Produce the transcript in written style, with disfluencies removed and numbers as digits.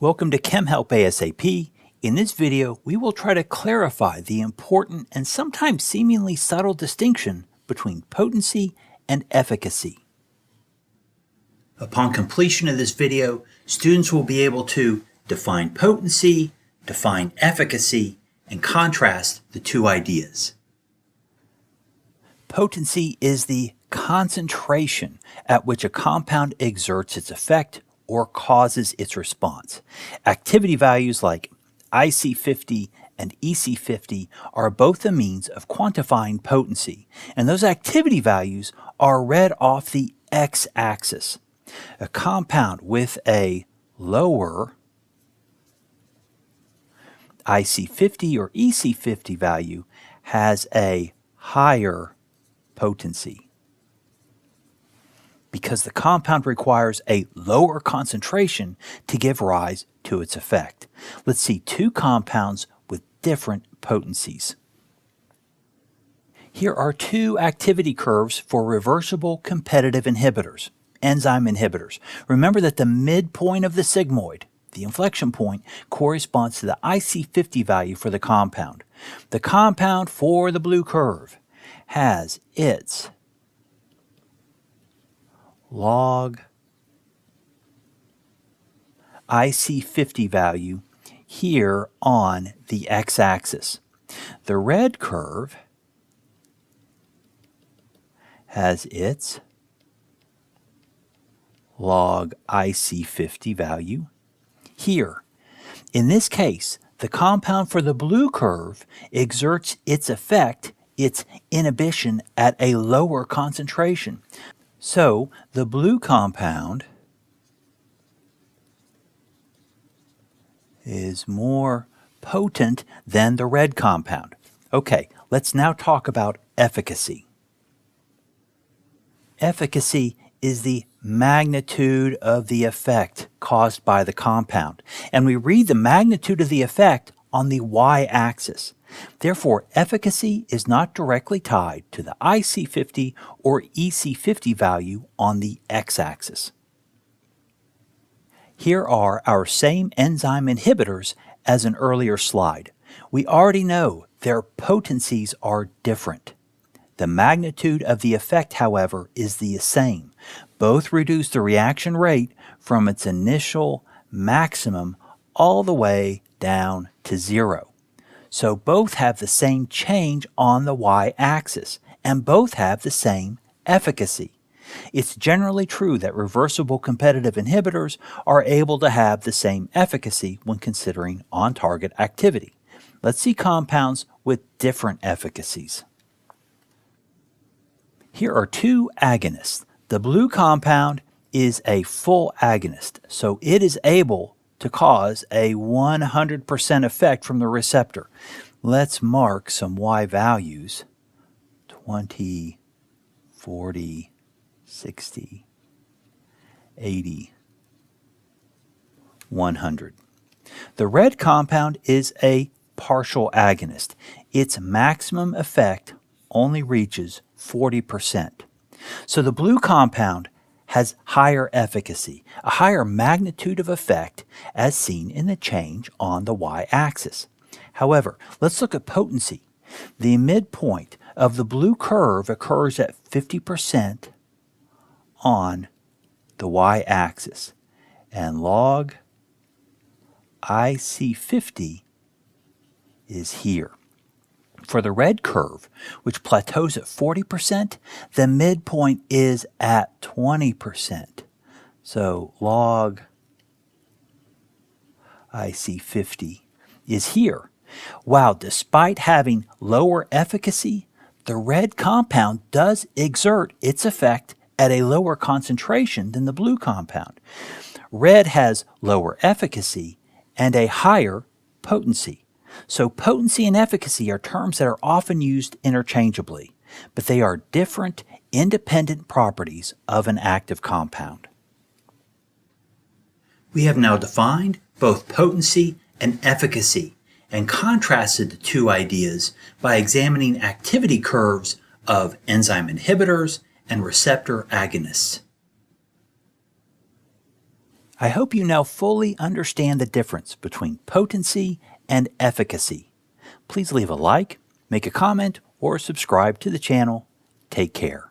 Welcome to Chem Help ASAP. In this video, we will try to clarify the important and sometimes seemingly subtle distinction between potency and efficacy. Upon completion of this video, students will be able to define potency, define efficacy, and contrast the two ideas. Potency is the concentration at which a compound exerts its effect or causes its response. Activity values like IC50 and EC50 are both a means of quantifying potency, and those activity values are read off the x-axis. A compound with a lower IC50 or EC50 value has a higher potency, because the compound requires a lower concentration to give rise to its effect. Let's see two compounds with different potencies. Here are two activity curves for reversible competitive inhibitors, enzyme inhibitors. Remember that the midpoint of the sigmoid, the inflection point, corresponds to the IC50 value for the compound. The compound for the blue curve has its log IC50 value here on the x-axis. The red curve has its log IC50 value here. In this case, the compound for the blue curve exerts its effect, its inhibition, at a lower concentration. So the blue compound is more potent than the red compound. Okay, let's now talk about efficacy. Efficacy is the magnitude of the effect caused by the compound, and we read the magnitude of the effect on the y-axis. Therefore, efficacy is not directly tied to the IC50 or EC50 value on the x-axis. Here are our same enzyme inhibitors as an earlier slide. We already know their potencies are different. The magnitude of the effect, however, is the same. Both reduce the reaction rate from its initial maximum all the way down to 0. So both have the same change on the y-axis, and both have the same efficacy. It's generally true that reversible competitive inhibitors are able to have the same efficacy when considering on-target activity. Let's see compounds with different efficacies. Here are two agonists. The blue compound is a full agonist, so it is able to cause a 100% effect from the receptor. Let's mark some Y values: 20, 40, 60, 80, 100. The red compound is a partial agonist. Its maximum effect only reaches 40%. So the blue compound has higher efficacy, a higher magnitude of effect as seen in the change on the y-axis. However, let's look at potency. The midpoint of the blue curve occurs at 50% on the y-axis, and log IC50 is here. For the red curve, which plateaus at 40%, the midpoint is at 20%. So log IC50 is here. Wow, despite having lower efficacy, the red compound does exert its effect at a lower concentration than the blue compound. Red has lower efficacy and a higher potency. So potency and efficacy are terms that are often used interchangeably, but they are different, independent properties of an active compound. We have now defined both potency and efficacy and contrasted the two ideas by examining activity curves of enzyme inhibitors and receptor agonists. I hope you now fully understand the difference between potency and efficacy. Please leave a like, make a comment, or subscribe to the channel. Take care.